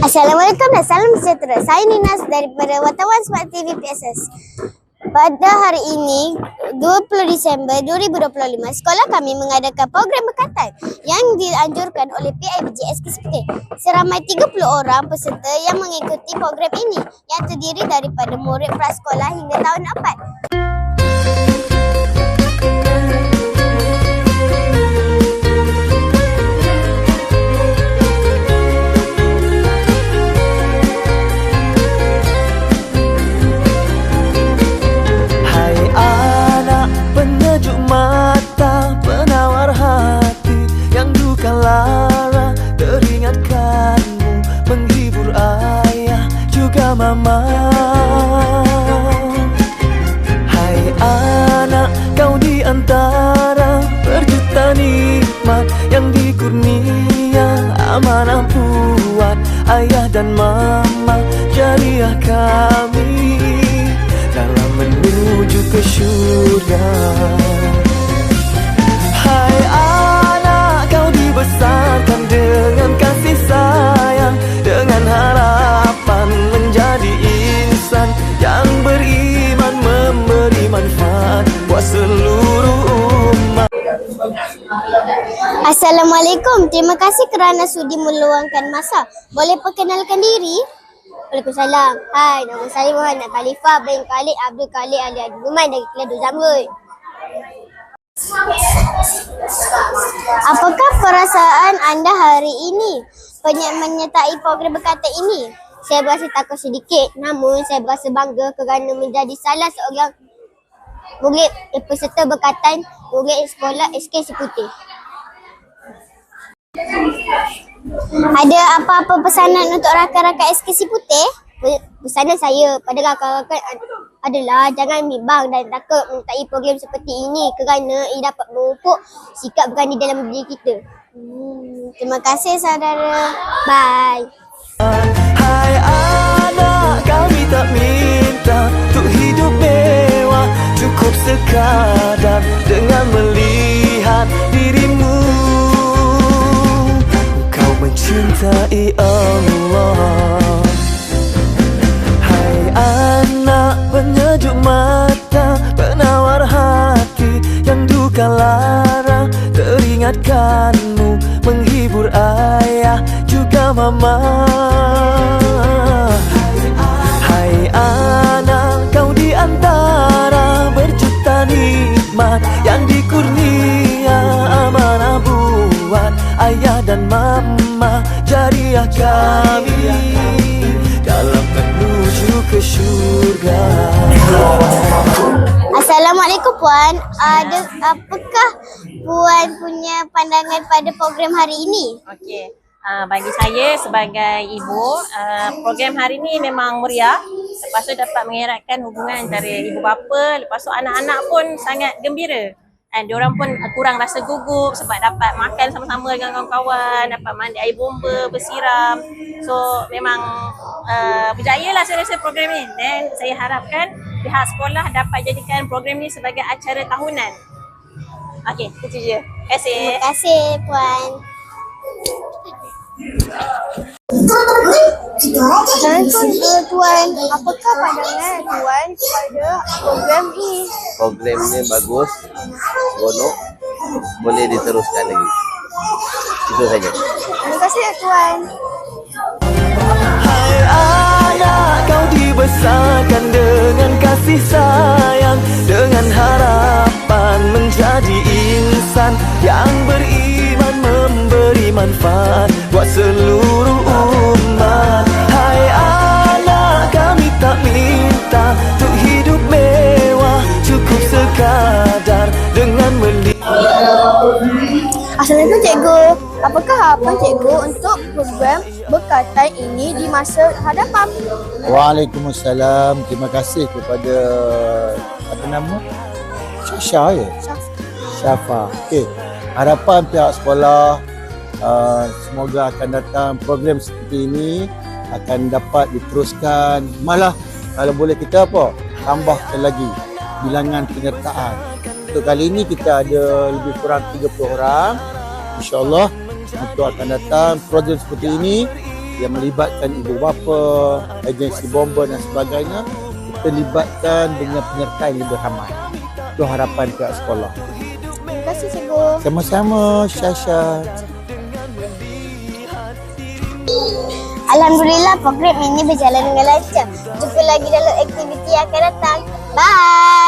Assalamualaikum dan salam sejahtera. Saya Ninas daripada Wartawan Smart TV PSS. Pada hari ini, 20 Disember 2025, sekolah kami mengadakan program berkatan yang dianjurkan oleh PIBG SKSPT. Seramai 30 orang peserta yang mengikuti program ini yang terdiri daripada murid prasekolah hingga tahun 4. Lara teringatkanmu, menghibur ayah juga mama. Hai anak, kau di antara berjuta nikmat yang dikurnia amanah buat ayah dan mama. Jadilah kami dalam menuju ke syurga. Hai anak, kau dibesarkan dengan kasih sayang, dengan harapan menjadi insan yang beriman, memberi manfaat buat seluruh umat. Assalamualaikum. Terima kasih kerana sudi meluangkan masa. Boleh perkenalkan diri? Waalaikumsalam. Hai, nama saya Muhammad Khalifah bin Khalid Abdul Khalid Ali Aduman dari Kelas 2 Zamrud. Apakah perasaan anda hari ini menyertai program berkatan ini? Saya berasa takut sedikit, namun saya berasa bangga kerana menjadi salah seorang murid peserta berkatan murid sekolah SK Putih. Ada apa-apa pesanan untuk rakan-rakan SK Putih? Pesanan saya pada rakan-rakan adalah jangan bimbang dan takut menyertai program seperti ini kerana ia dapat memupuk sikap berani dalam diri kita. Terima kasih saudara. Bye. Hai anak, kami tak minta untuk hidup mewah, cukup sekadar dengan melihat dirimu. Kau mencintai Allah. Hai anak, penyejuk mata, penawar hati yang duka lara teringatkanmu, menghibur ayah juga mama. Hai anak, kau di antara berjuta nikmat yang dikurnia amanah buat ayah dan mama. Jadilah kami dalam menuju ke syurga. Assalamualaikum Puan. Apakah Puan punya pandangan pada program hari ini? Okey. Bagi saya sebagai ibu, program hari ini memang meriah. Lepas tu dapat mengeratkan hubungan antara ibu bapa. Lepas tu anak-anak pun sangat gembira. Dan diorang pun kurang rasa gugup sebab dapat makan sama-sama dengan kawan-kawan, dapat mandi air bomba, bersiram. So memang berjaya lah saya rasa program ni. Dan saya harapkan pihak sekolah dapat jadikan program ni sebagai acara tahunan. Okey, itu je. Terima kasih. Terima kasih Puan. Assalamualaikum Tuan. Apakah pandangan Tuan kepada program ini? Programnya bagus, seronok, boleh diteruskan lagi. Itu saja. Terima kasih Tuan. Hai anak, kau dibesarkan dengan kasih sayang, dengan harapan menjadi insan yang beriman, memberi manfaat buat seluruh umat. Hai anak, kami tak minta untuk hidup mewah, cukup sekadar dengan Assalamualaikum Cikgu. Apakah harapan Cikgu untuk program berkatan ini di masa hadapan? Waalaikumsalam. Terima kasih kepada apa nama? Syafah ya? Syafah. Okey. Harapan pihak sekolah semoga akan datang program seperti ini akan dapat diteruskan. Malah kalau boleh kita tambahkan lagi bilangan penyertaan. Untuk kali ini kita ada lebih kurang 30 orang. InsyaAllah untuk akan datang program seperti ini yang melibatkan ibu bapa, agensi bomba dan sebagainya, kita libatkan dengan penyertaan yang lebih ramai. Itu harapan pihak sekolah. Terima kasih cikgu. Sama-sama, Syasha. Alhamdulillah program ini berjalan dengan lancar. Jumpa lagi dalam aktiviti yang akan datang. Bye.